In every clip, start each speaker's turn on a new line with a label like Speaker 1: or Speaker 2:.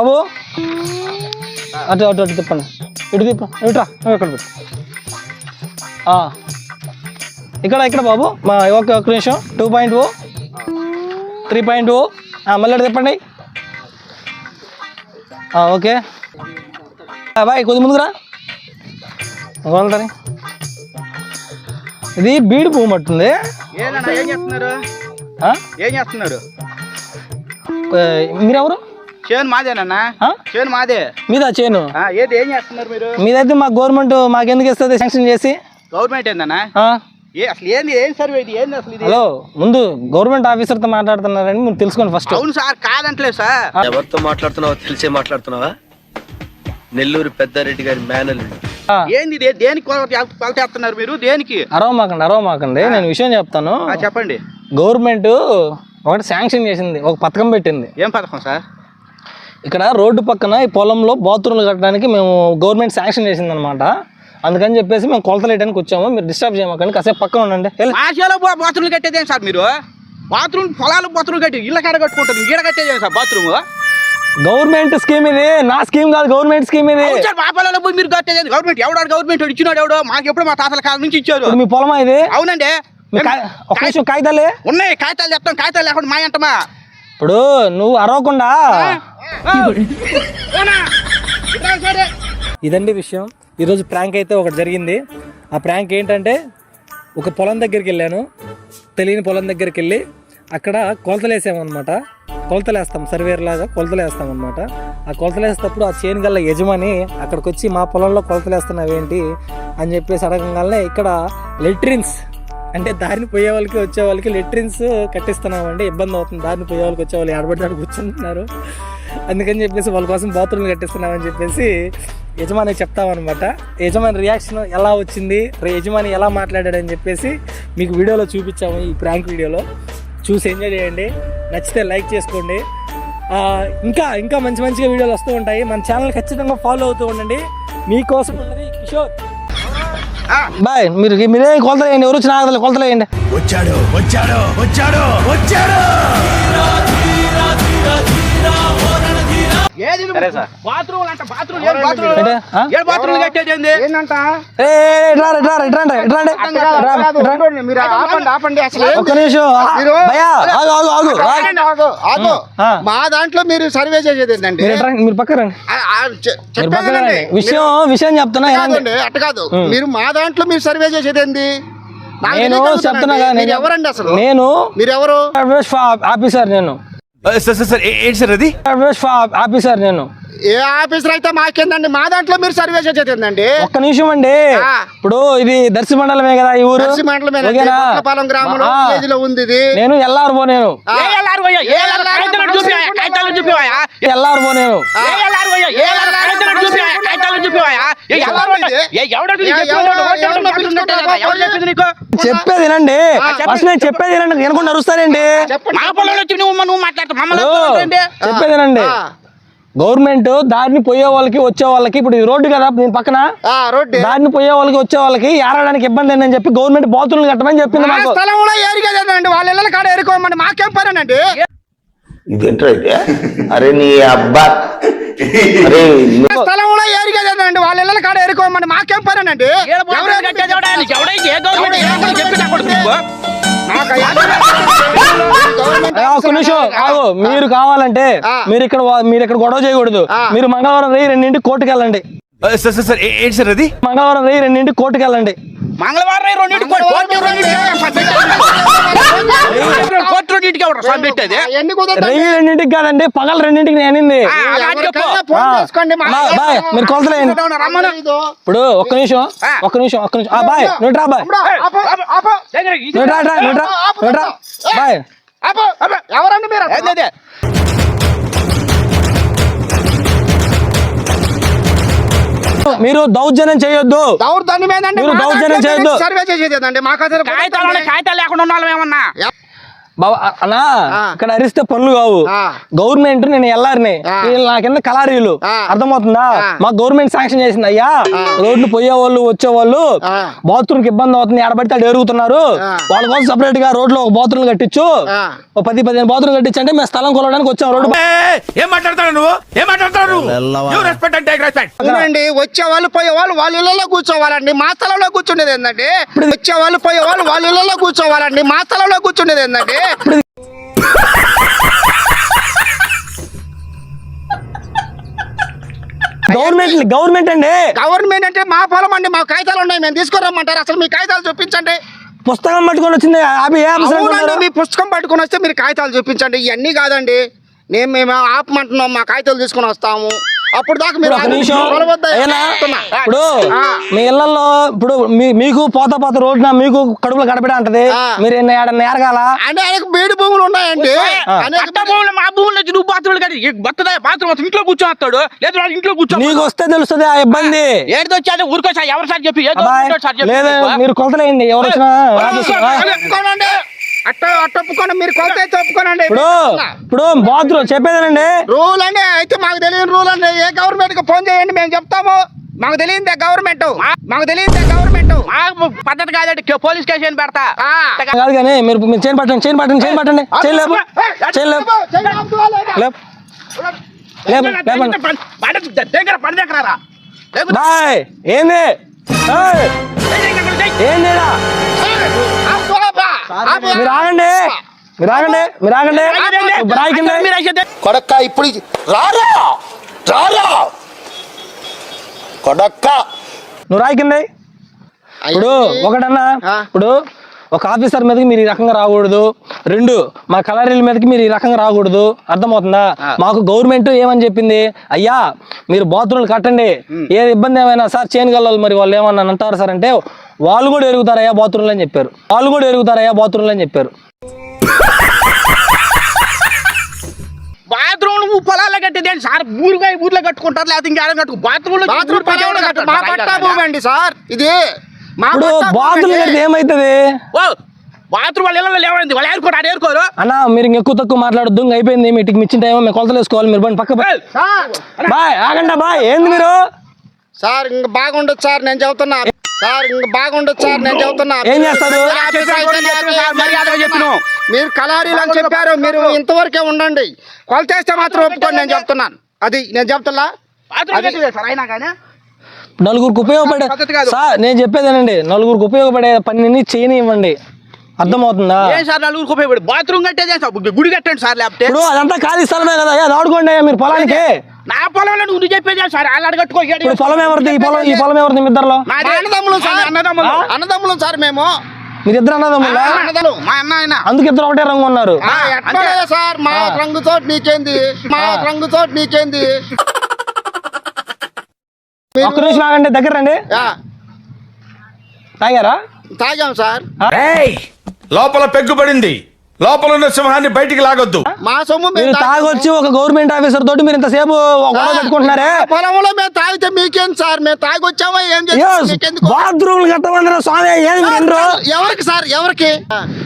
Speaker 1: బాబు అటు అటు అటు తిప్పండి, ఇటు తిప్ప ఇటురా ఇక్కడ పెట్టు. ఇక్కడ ఇక్కడ బాబు మా ఒక్క నిమిషం. 2.0 3.0 మళ్ళీ అటు తిప్పండి. ఓకే బాయ్, కొద్ది ముందుకురా. ఇది బీడు పువ్వు మట్టుంది.
Speaker 2: ఏం చేస్తున్నారు?
Speaker 1: మీరెవరు?
Speaker 2: చేను మాదేనన్నా, చేను మాదే.
Speaker 1: మీదా చేను?
Speaker 2: ఏది ఏం చేస్తున్నారు మీరు?
Speaker 1: మీదైతే మాకు గవర్నమెంట్ మాకెందుకు ఇస్తుంది శాంక్షన్ చేసి?
Speaker 2: గవర్నమెంట్ ఏందన్నా? అసలు ఏంది, ఏం సర్వే ఇది, ఏంది అసలు ఇది?
Speaker 1: హలో, ముందు గవర్నమెంట్ ఆఫీసర్తో మాట్లాడుతున్నారని మీరు తెలుసుకోండి ఫస్ట్.
Speaker 2: అవును సార్, కాదంటలేదు సార్.
Speaker 3: ఎవరితో మాట్లాడుతున్నావో తెలిసే మాట్లాడుతున్నావా? నెల్లూరు పెద్దారెడ్డి గారి మేనల్లుడు.
Speaker 2: ఏంది దేనికి కొలతేస్తున్నారు మీరు? దేనికి?
Speaker 1: అరవమాకండి. నేను విషయం చెప్తాను.
Speaker 2: చెప్పండి.
Speaker 1: గవర్నమెంట్ ఒకటి శాంక్షన్ చేసింది, ఒక పథకం పెట్టింది.
Speaker 2: ఏం పథకం సార్?
Speaker 1: ఇక్కడ రోడ్డు పక్కన ఈ పొలంలో బాత్రూమ్లు కట్టడానికి మేము గవర్నమెంట్ శాంక్షన్ చేసింది అనమాట. అందుకని చెప్పేసి మేము కొలతలు వేయడానికి వచ్చాము. మీరు డిస్టర్బ్ చేయమాకండి, కాసేపు పక్కన ఉండండి.
Speaker 2: బాత్రూమ్లు కట్టేదేం సార్ మీరు? బాత్రూమ్ పొలాలు బాత్రూమ్ కట్టి ఇళ్ళ కాడ కట్టుకుంటారు, ఈడ కట్టేదేం సార్ బాత్రూమ్?
Speaker 1: గవర్నమెంట్ స్కీమ్ ఇది, నా స్కీమ్ కాదు, గవర్నమెంట్ స్కీమ్ ఇది.
Speaker 2: మా పొలంలో పోయి మీరు కట్టేది గవర్నమెంట్. గవర్నమెంట్ ఇచ్చినాడు ఎవడో, మాకు ఎప్పుడు మా తాతల కాలం నుంచి ఇచ్చారు.
Speaker 1: మీ పొలమా ఇది?
Speaker 2: అవునండి.
Speaker 1: కాగితాలే
Speaker 2: ఉన్నాయి, కాగితాలు చెప్తాం. కాగితాలు లేకుండా మా అంటమా?
Speaker 1: ఇప్పుడు నువ్వు అరవకుండా. ఇదండి విషయం. ఈరోజు ప్రాంక్ అయితే ఒకటి జరిగింది. ఆ ప్రాంక్ ఏంటంటే, ఒక పొలం దగ్గరికి వెళ్ళాను, తెలియని పొలం దగ్గరికి వెళ్ళి అక్కడ కొలతలు వేసామన్నమాట. కొలతలు వేస్తాం, సర్వేర్ లాగా కొలతలు వేస్తాం అనమాట. ఆ కొలతలు వేసేటప్పుడు ఆ చేను గల్ల యజమాని అక్కడికి వచ్చి మా పొలంలో కొలతలు వేస్తున్నావేంటి అని చెప్పేసి అడగంగానే, ఇక్కడ లెట్రిన్స్ అంటే దారిని పోయే వాళ్ళకి వచ్చే వాళ్ళకి లెట్రిన్స్ కట్టిస్తున్నామండి, ఇబ్బంది అవుతుంది, దారిని పోయే వాళ్ళకి వచ్చే వాళ్ళు ఆడబడ్డాడు కూర్చుంటున్నారు, అందుకని చెప్పేసి వాళ్ళ కోసం బాత్రూమ్లు కట్టిస్తున్నామని చెప్పేసి యజమాని చెప్తామన్నమాట. యజమాని రియాక్షన్ ఎలా వచ్చింది, యజమాని ఎలా మాట్లాడాడని చెప్పేసి మీకు వీడియోలో చూపించాము. ఈ ప్రాంక్ వీడియోలో చూసి ఎంజాయ్ చేయండి, నచ్చితే లైక్ చేసుకోండి. ఇంకా ఇంకా మంచి మంచిగా వీడియోలు వస్తూ ఉంటాయి. మన ఛానల్ ఖచ్చితంగా ఫాలో అవుతూ ఉండండి. మీకోసం ఉన్నది కిషోర్. బాయ్, మీరే కొలతలు వేయండి, ఎవరు వచ్చిన ఆగదు, కొలతలు వేయండి.
Speaker 4: వచ్చాడు వచ్చాడు వచ్చాడు వచ్చాడు.
Speaker 1: ఒక్క నిమిషం,
Speaker 5: మా దాంట్లో మీరు సర్వే చేసేది ఏంటండి?
Speaker 1: మీరు పక్కన విషయం చెప్తున్నా
Speaker 5: అట్ట కాదు. మీరు మా దాంట్లో మీరు సర్వే చేసేది ఏంది?
Speaker 1: నేను చెప్తున్నా
Speaker 5: మీరు ఎవరండి అసలు?
Speaker 1: మీరెవరు? ఆఫీసర్ నేను.
Speaker 3: ఏంటి సార్ అది?
Speaker 1: ఆఫీసర్ నేను.
Speaker 5: ఏ ఆఫీసర్ అయితే మాకేందండి? మా దాంట్లో మీరు సర్వే చేసేది ఏంటండి?
Speaker 1: ఒక్క నిమిషం అండి. ఇప్పుడు ఇది దర్శి మండలమే కదా, ఈ ఊరు
Speaker 5: దర్శి మండలమే, కొత్తపాలెం గ్రామంలో విలేజ్లో ఉంది ఇది.
Speaker 1: నేను ఎల్ఆర్ఓ. నేను చెప్పేది వినండి, ఫస్ట్ నేను చెప్పేది వినండి, వినకుండా అరుస్తానండి. చెప్పేది వినండి. గవర్నమెంట్ దారిని పోయే వాళ్ళకి వచ్చే వాళ్ళకి, ఇప్పుడు ఇది రోడ్డు కదా దీని పక్కన, దారిని పోయే వాళ్ళకి వచ్చే వాళ్ళకి ఏరాడానికి ఇబ్బంది ఏంటని చెప్పి గవర్నమెంట్ బాత్రూమ్లు కట్టమని చెప్పింది.
Speaker 5: స్థలంలో ఏరిగదండి, వాళ్ళ ఇళ్ళ కాడ ఏరుకోమని మాకేం పరేనండి.
Speaker 6: ఇదేంటంటే అరే నీ అబ్బా,
Speaker 5: స్థలంలో ఏరిగదండి, వాళ్ళ ఇళ్ళ కాడ ఏరుకోమని మాకేం పరేనండి.
Speaker 1: ఒక్క నిమిషం ఆగు. మీరు కావాలంటే మీరు ఇక్కడ గొడవ చేయకూడదు. మీరు మంగళవారం 2 కోర్టుకు వెళ్ళండి.
Speaker 3: ఏంటి సార్ అది?
Speaker 1: మంగళవారం 2 కోర్టుకు వెళ్ళండి.
Speaker 2: మంగళవారం 2
Speaker 1: కాదండి, పగల 2కి నేనింది. మీరు కొలతలేండి. ఇప్పుడు ఒక్క నిమిషం బాయ్, నువ్వు రా బాయ్, బాయ్.
Speaker 5: ఎవరండి మీరు?
Speaker 1: మీరు దౌర్జన్యం చేయొద్దు.
Speaker 5: దౌర్జన్యం చేయొద్దు. సర్వే చేసేదండి మాకు
Speaker 2: కాగితాలు లేకుండా ఉండాలి ఏమన్నా.
Speaker 1: బాబా అన్నా
Speaker 5: ఆ.
Speaker 1: ఇక్కడ అరిస్తే పనులు కావు.
Speaker 5: ఆ.
Speaker 1: గవర్నమెంట్ నేను ఎల్లారిని
Speaker 5: ఆ.
Speaker 1: వీళ్ళు నా కింద కలారీలు.
Speaker 5: ఆ.
Speaker 1: అర్థమవుతుందా?
Speaker 5: ఆ.
Speaker 1: మాకు గవర్నమెంట్ శాంక్షన్ చేసింది అయ్యా. రోడ్లు పోయేవాళ్ళు వచ్చేవాళ్ళు
Speaker 5: ఆ.
Speaker 1: బాత్రూమ్ కి ఇబ్బంది అవుతుంది, ఎడబడితే అటు ఎరుగుతున్నారు.
Speaker 5: ఆ.
Speaker 1: వాళ్ళ కోసం సపరేట్ గా రోడ్ లో ఒక బాత్రూమ్ కట్టించు,
Speaker 5: ఆ.
Speaker 1: ఒక 10-15 బాత్రూమ్ కట్టించంటే మేము స్థలం కొనడానికి వచ్చాం. రోడ్డు
Speaker 4: ఏం మాట్లాడతాడు నువ్వు? ఏం మాట్లాడతాడు? రెస్పెక్ట్ అంటే రెస్పెక్ట్.
Speaker 5: అవునండి, వచ్చే వాళ్ళు పోయే వాళ్ళు వాళ్ళ ఇళ్లలో కూర్చోవాలండి, మా స్థలంలో కూర్చుండేది ఏంటంటే. వచ్చే వాళ్ళు పోయే వాళ్ళు వాళ్ళ ఇళ్లలో కూర్చోవాలండి, మా స్థలంలో కూర్చుండేది ఏంటంటే.
Speaker 1: గవర్నమెంట్ అండి.
Speaker 5: గవర్నమెంట్ అంటే మా పొలం అండి, మా కాగితాలు ఉన్నాయి, మేము తీసుకురమ్మంటారు. అసలు మీ కాగితాలు చూపించండి.
Speaker 1: పుస్తకం పట్టుకొని వచ్చింది
Speaker 5: అవునండి, మీ పుస్తకం పట్టుకొని వస్తే మీరు కాగితాలు చూపించండి. ఇవన్నీ కాదండి, మేము ఆపమంటున్నాం, మా కాగితాలు తీసుకొని వస్తాము. అప్పుడు దాకా మీరు
Speaker 1: ఒక నిమిషం.
Speaker 5: పొలవద్ద
Speaker 1: అయ్యనా,
Speaker 5: చెప్తున్నా.
Speaker 1: ఇప్పుడు
Speaker 5: ఆ.
Speaker 1: మీ ఇళ్లలో ఇప్పుడు మీకు పోత రోడ్డున మీకు కడుపులో గడపడ అంటది.
Speaker 5: ఆ.
Speaker 1: మీరు నేరగాల
Speaker 5: అంటే ఆయనకు బీడు భూములు ఉన్నాయండి. అనేక
Speaker 2: పట్ట భూములు మా భూములు వచ్చి నువ్వు బాత్రూమ్లు కట్టి బాత్రూమ్ ఇంట్లో కూర్చోస్తాడు, లేదు వాడు ఇంట్లో కూర్చో.
Speaker 1: నీకు వస్తే తెలుస్తుంది ఆ ఇబ్బంది.
Speaker 2: ఏది వచ్చాడు ఊరికొచ్చా ఎవరు సార్ చెప్పి ఏదో
Speaker 1: అబ్బాయి,
Speaker 2: సార్ చెప్పి
Speaker 1: లేదు మీరు కొలతలేయండి. ఎవరు వచ్చినా
Speaker 5: ఒప్పుకోనండి. అట్ట ఒప్పుకోండి, మీరు కొలత అయితే ఒప్పుకోనండి.
Speaker 1: ఇప్పుడు బాత్రూమ్ చెప్పేదేనండి.
Speaker 5: రూల్ అండి, అయితే మాకు తెలియని రూల్ అండి. ఏ గవర్నమెంట్ కి ఫోన్ చేయండి, మేము చెప్తాము. మాకు తెలియదు గవర్నమెంట్, మాకు తెలియదు గవర్నమెంట్.
Speaker 2: మాకు పద్ధతి కాదండి, పోలీస్ కేసు పెడతా.
Speaker 1: కాదు కానీ మీరు చైన్ పట్టండి, చైన్ పట్టండి, చైన్ పట్టండి. చైన్ లేపు, చైన్ లేపు,
Speaker 2: దగ్గర పని దగ్గర
Speaker 1: బాయ్. ఏంది ఏందిరా? మీరు ఆగండి, మీరు ఆగండి, మీరు ఆగండి. రాయికిండి
Speaker 6: కొడక్క ఇప్పుడు రారా రారా కొడక్క.
Speaker 1: నువ్వు రాయికింది. ఇప్పుడు ఒకటన్నా, ఇప్పుడు ఒక ఆఫీసర్ మీదకి మీరు ఈ రకంగా రాకూడదు. 2 మా కలరీల మీదకి మీరు ఈ రకంగా రాకూడదు. అర్థమవుతుందా? మాకు గవర్నమెంట్ ఏమని చెప్పింది, అయ్యా మీరు బాత్రూమ్లు కట్టండి, ఏ ఇబ్బంది ఏమైనా సార్ చేయని గలవాలి. మరి వాళ్ళు ఏమన్నా అంటారు సార్ అంటే, వాళ్ళు కూడా ఎరుగుతారయ్యా బాత్రూమ్లు అని చెప్పారు. వాళ్ళు కూడా ఎరుగుతారయ్యా బాత్రూమ్లు అని చెప్పారు.
Speaker 2: బాత్రూమ్ పొలాల్లో కట్టేది సార్, ఊర్లో కట్టుకుంటారు, లేకపోతే ఇంకా కట్టుకో బాత్రూమ్
Speaker 5: మా పట్టా భూమి అండి సార్ ఇది.
Speaker 1: ఇప్పుడు బాత్రూమ్ కడితే ఏమైతుంది?
Speaker 2: బాత్రూమ్ వాళ్ళు ఇళ్ళలో లేవండి, వాళ్ళు ఏరుకోరు, ఆడ ఏరుకోరు.
Speaker 1: అన్న మీరు ఎక్కువ తక్కువ మాట్లాడొద్దు, అయిపోయింది. మీటికి మిచ్చిన టైం మేము కొలతలు వేసుకోవాలి. మీరు బండి పక్క బాయ్ ఆగండి బాయ్. ఏంది మీరు
Speaker 5: సార్ ఇంక బాగుండదు సార్, నేను చెబుతున్నా సార్, ఇంక బాగుండదు సార్, నేను చెబుతున్నా.
Speaker 1: ఏం చేస్తారు?
Speaker 5: మీరు కలారీలు అని చెప్పారు, మీరు ఇంతవరకే ఉండండి. కొలతేస్తే మాత్రం ఒప్పుకోండి, నేను చెప్తున్నాను. అది నేను చెప్తున్నా.
Speaker 2: అయినా కానీ
Speaker 1: నలుగురికి ఉపయోగపడే సార్, నేను చెప్పేదేనండి, నలుగురికి ఉపయోగపడే పనిని చేయనివ్వండి. అర్థమవుతుందా?
Speaker 2: ఏం సార్ నలుగురికి ఉపయోగపడి బాత్రూమ్ కట్టేది సార్, గుడి కట్టండి సార్. లేకపోతే
Speaker 1: ఇప్పుడు అదంతా ఖాళీ స్థలమే కదా, అది ఆడుకోండి మీరు పొలానికి.
Speaker 2: నా పొలంలో నువ్వు చెప్పేది సార్, అలా కట్టుకో.
Speaker 1: ఇప్పుడు పొలం ఎవరిది? ఈ పొలం ఎవరిది? మీ ఇద్దరులో
Speaker 5: అన్నదమ్ములు సార్, అన్నదమ్ములు సార్, మేము
Speaker 1: మీరు ఇద్దరు అన్నదమ్ములా?
Speaker 2: మా అన్న ఆయన
Speaker 1: అందుకు ఇద్దరు ఒకటే రంగు ఉన్నారు.
Speaker 5: ఎట్లా సార్, మా రంగుతో నీకేంది, మా రంగుతో నీకేంది.
Speaker 1: ఒక్క నిమిషం ఆగండి, దగ్గర రండి. తాగారా?
Speaker 5: తాగాం సార్.
Speaker 4: లోపల పెగ్గుపడింది, లోపల ఉన్న సింహాన్ని బయటికి లాగొద్దు.
Speaker 5: మా సొమ్ము
Speaker 1: మీరు తాగొచ్చి ఒక గవర్నమెంట్ ఆఫీసర్ తోటి మీరు ఇంతసేపు గొడవ పెట్టుకుంటున్నారే.
Speaker 5: పొలంలో మేము తాగితే మీకేం సార్, మేము తాగి వచ్చామా ఏం చేస్తాం?
Speaker 1: బాత్రూమ్లు కట్టమన్నారు స్వామి.
Speaker 5: ఎవరికి సార్, ఎవరికి?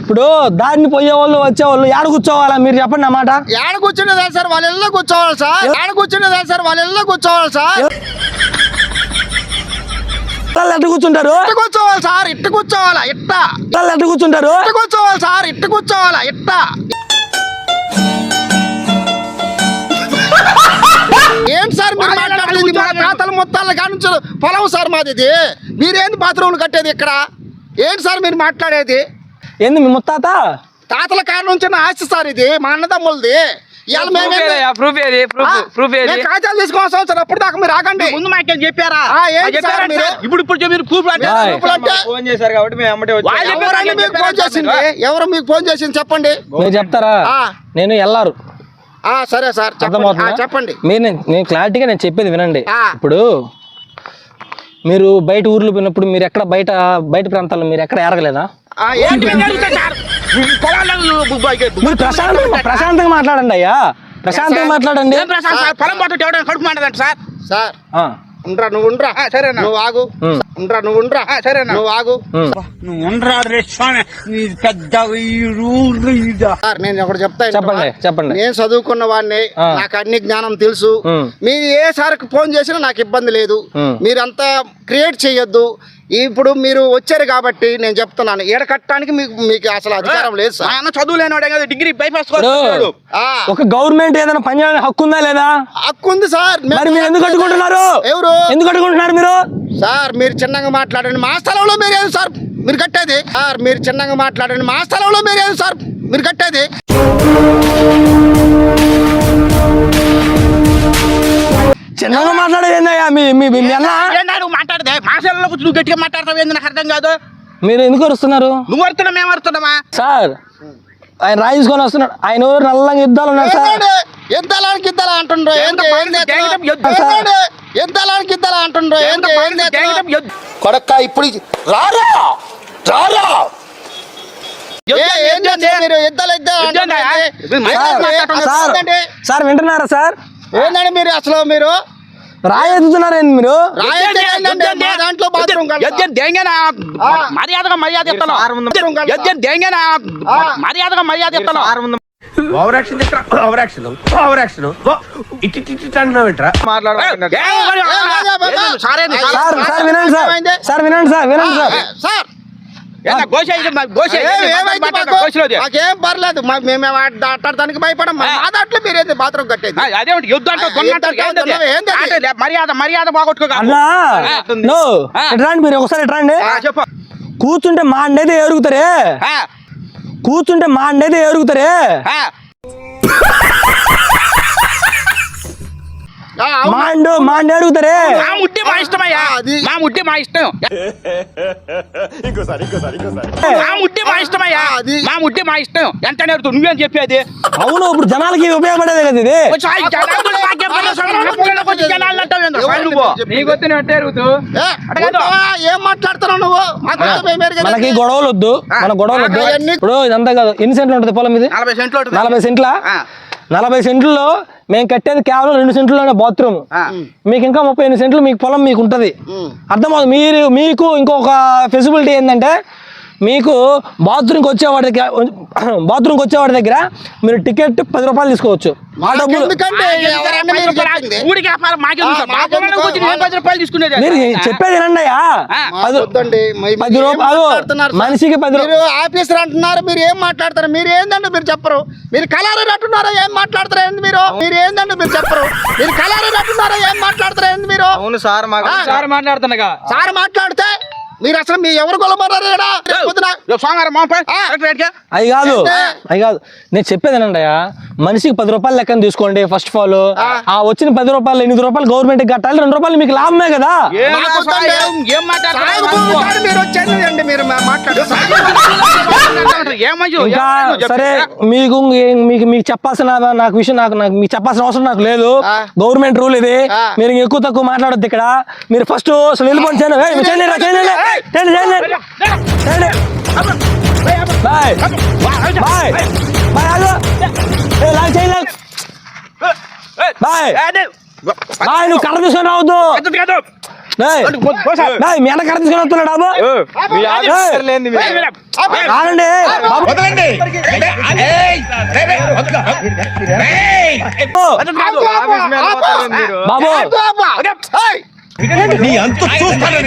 Speaker 1: ఇప్పుడు దారిని పోయే వాళ్ళు వచ్చేవాళ్ళు ఏడ కూర్చోవాలా మీరు చెప్పండి అన్నమాట.
Speaker 5: ఏడ కూర్చునేదా సార్, వాళ్ళ ఇళ్ళలో కూర్చోవాలి సార్. ఏడ కూర్చునేదా సార్, వాళ్ళ ఇళ్ళలో కూర్చోవాలి సార్.
Speaker 1: ఎట్ట కూర్చుంటారు?
Speaker 5: ఇట్ట కూర్చోవాలి సార్, ఇట్ట కూర్చోవాలా, ఇట్ట
Speaker 1: ఎట్ట కూర్చుంటారు?
Speaker 5: ఇట్ట కూర్చోవాలి సార్, ఇట్ట కూర్చోవాలా, ఇట్ట. ఏంటి సార్ మీరు మాట్లాడేది? మా తాతల ముత్తాల కానుంచి పొలం సార్ మాది ఇది. మీరేంది బాత్రూమ్లు కట్టేది ఇక్కడ? ఏంటి సార్ మీరు మాట్లాడేది?
Speaker 1: ఏంది మీ ముత్తాత?
Speaker 5: తాతల కాడ నుంచి ఆస్తి సార్ ఇది, మా అన్నదమ్ములది. కాగితాలు తీసుకోవాల్సిన సార్, అప్పుడు దాకా మీరు ఆగండి.
Speaker 2: ముందు మాకేం చెప్పారా? ఇప్పుడు మీరు
Speaker 7: ఫోన్ చేశారు కాబట్టి మేము అమ్మటే
Speaker 5: ఎవరండి మీకు ఫోన్ చేసింది? ఎవరు మీకు ఫోన్ చేసింది చెప్పండి.
Speaker 1: మీరు చెప్తారా? నేను ఎల్లారు.
Speaker 5: సరే సార్ చెప్పండి.
Speaker 1: మీరు నేను క్లారిటీగా నేను చెప్పేది వినండి. ఇప్పుడు మీరు బయట ఊర్లు పోయినప్పుడు మీరు ఎక్కడ బయట ప్రాంతాల్లో మీరు ఎక్కడ ఏరగలేదా? మీరు ప్రశాంతంగా మాట్లాడండి అయ్యా, ప్రశాంతంగా మాట్లాడండి.
Speaker 2: పొలం పోతే కడుపు మాట్లాడండి సార్.
Speaker 5: సార్ ఉండరా నువ్వు ఉండరా
Speaker 2: సరేనా
Speaker 5: నువ్వు ఆగు ఉండరా నువ్వు ఉండరా
Speaker 2: సరేనా
Speaker 5: నువ్వు ఆగు సార్ నేను ఒకటి చెప్తా
Speaker 1: చెప్పండి చెప్పండి.
Speaker 5: నేను చదువుకున్న వాడిని, నాకు అన్ని జ్ఞానం తెలుసు. మీరు ఏ సార్కి ఫోన్ చేసినా నాకు ఇబ్బంది లేదు. మీరంతా క్రియేట్ చేయొద్దు. ఇప్పుడు మీరు వచ్చారు కాబట్టి నేను చెప్తున్నాను, ఈడ కట్టడానికి మీకు అసలు అధికారం లేదు సార్.
Speaker 2: ఆయన చదువు లేనివాడే కదా, డిగ్రీ బైపాస్
Speaker 1: ఒక గవర్నమెంట్ ఏదైనా పని చేయడానికి హక్కు ఉందా లేదా?
Speaker 5: హక్కు ఉంది సార్.
Speaker 1: మరి మీరు ఎందుకు అడ్డుకుంటున్నారు?
Speaker 5: ఎవరు
Speaker 1: ఎందుకు అడ్డుకుంటున్నారు మీరు?
Speaker 5: సార్ మీరు చిన్నగా మాట్లాడండి, మా స్థలంలో మీరేం సార్ మీరు కట్టేది? సార్ మీరు చిన్నగా మాట్లాడండి, మా స్థలంలో మీరేం సార్ మీరు కట్టేది?
Speaker 1: చిన్నగా మాట్లాడేది ఏందయ్యా?
Speaker 2: నువ్వు మాట్లాడదే మాసాలలో నువ్వు గట్టిగా మాట్లాడతావు ఏంది నాకు అర్థం కాదు.
Speaker 1: మీరు ఎందుకు వస్తున్నారు?
Speaker 2: నువ్వు వస్తున్నావు మేము వస్తున్నామా
Speaker 1: సార్ ఆయన రాయి తీసుకొని వస్తున్నాడు. ఆయన ఎవరు నల్లంగా యుద్ధాలు ఉన్నారు సార్.
Speaker 5: ఎద్దాలానికి ఇద్దాలా అంటుండ్రు ఎద్దాలానికి అంటుండ్రు
Speaker 6: కొడక్క ఇప్పుడు రారా రారా
Speaker 5: మీరు ఎద్దాలు
Speaker 1: సార్ వింటున్నారా సార్?
Speaker 5: ఏంటంటే మీరు అసలు మీరు
Speaker 1: రాయి ఎత్తుతున్నారేంది మీరు?
Speaker 5: దాంట్లో బాత్రూమ్
Speaker 2: మర్యాదగా మర్యాద మర్యాదగా మర్యాద
Speaker 4: over action over action over action ఇట్టి అంటున్నావేంట్రా?
Speaker 1: సార్ వినండి సార్. సార్ వినండి సార్. వినండి సార్.
Speaker 5: సార్ మాకేం పర్లేదు, మేము అట్టాడడానికి భయపడం. మా దాంట్లో మీరేంటి బాత్రూమ్ కట్టేది?
Speaker 2: అదేమిటి యుద్ధం మర్యాద మర్యాద బాగొట్టుకో.
Speaker 1: అన్నా రండి మీరు ఒకసారి రండి.
Speaker 2: చెప్పు.
Speaker 1: కూర్చుంటే మా అండైతే ఎరుగుతారే, కూర్చుంటే మా అండైతే ఎరుగుతారే. మా అండి అడుగుతారే.
Speaker 2: మా ముట్టి మా ఇష్టమయ్యా, మా ముట్టి మా ఇష్టం. మా ముట్టి మా ఇష్టమయ్యా, మా ముట్టి మా ఇష్టం. ఎంత నేర్పుతావు నువ్వేం చెప్పేది?
Speaker 1: అవును ఇప్పుడు జనాలకి ఉపయోగపడేది కదా ఇది.
Speaker 5: ఏం మాట్లాడుతున్నావు నువ్వు?
Speaker 1: మనకి గొడవలు వద్దు, మన గొడవలు వద్దు. ఇప్పుడు ఇదంతా కాదు. ఎన్ని సెంట్లు ఉంటుంది పొలం ఇది?
Speaker 2: 40 సెంట్లు.
Speaker 1: 40 సెంట్ల 40 సెంట్లలో మేము కట్టేది కేవలం 2 సెంట్లలోనే బాత్రూమ్. మీకు ఇంకా 38 సెంట్లు మీకు పొలం మీకు ఉంటుంది. అర్థమవుతుంది. మీకు ఇంకొక ఫెసిలిటీ ఏంటంటే, మీకు బాత్రూమ్కి వచ్చేవాడి దగ్గర మీరు టికెట్ 10 రూపాయలు తీసుకోవచ్చు. మా డబ్బులు మీరు చెప్పేది వినండి అయ్యా. 10 రూపాయలు మనిషికి 10 రూపాయలు.
Speaker 5: ఆఫీసర్ అంటున్నారు, మీరు ఏం మాట్లాడతారు? మీరు ఏందంటే మీరు చెప్పరు. మీరు కలర్ అంటున్నారా? ఏం మాట్లాడతారు ఏంది మీరు? మీరు ఏందంటే మీరు చెప్పరు. మీరు కలర్ అంటున్నారా? ఏం మాట్లాడతారు ఏంది మీరు?
Speaker 7: అవును సార్ సార్ మాట్లాడుతున్నాగా.
Speaker 5: సార్ మాట్లాడితే మీరు అసలు మీ ఎవరు కొలమన్నారు?
Speaker 1: అవి కాదు నేను చెప్పేది ఏనండి అయ్యా. మనిషికి 10 రూపాయలు లెక్కన తీసుకోండి. ఫస్ట్ ఆఫ్ ఆల్ ఆ వచ్చిన 10 రూపాయలు 8 రూపాయలు గవర్నమెంట్ కట్టాలి. 2 రూపాయలు మీకు లాభమే కదా. ఇంకా సరే మీకు మీకు చెప్పాల్సిన నాకు విషయం మీకు చెప్పాల్సిన అవసరం నాకు లేదు. గవర్నమెంట్ రూల్ ఇది. మీరు ఎక్కువ తక్కువ మాట్లాడొద్దు ఇక్కడ. మీరు ఫస్ట్ అసలు వెళ్ళిపోండి. నువ్వు కర్ర తీసుకొని రావద్దు. మీ అన్న కర్ర తీసుకొని వస్తున్నాడు బాబు. కాదండి బాబు.
Speaker 4: నీ అంత చూస్తాను.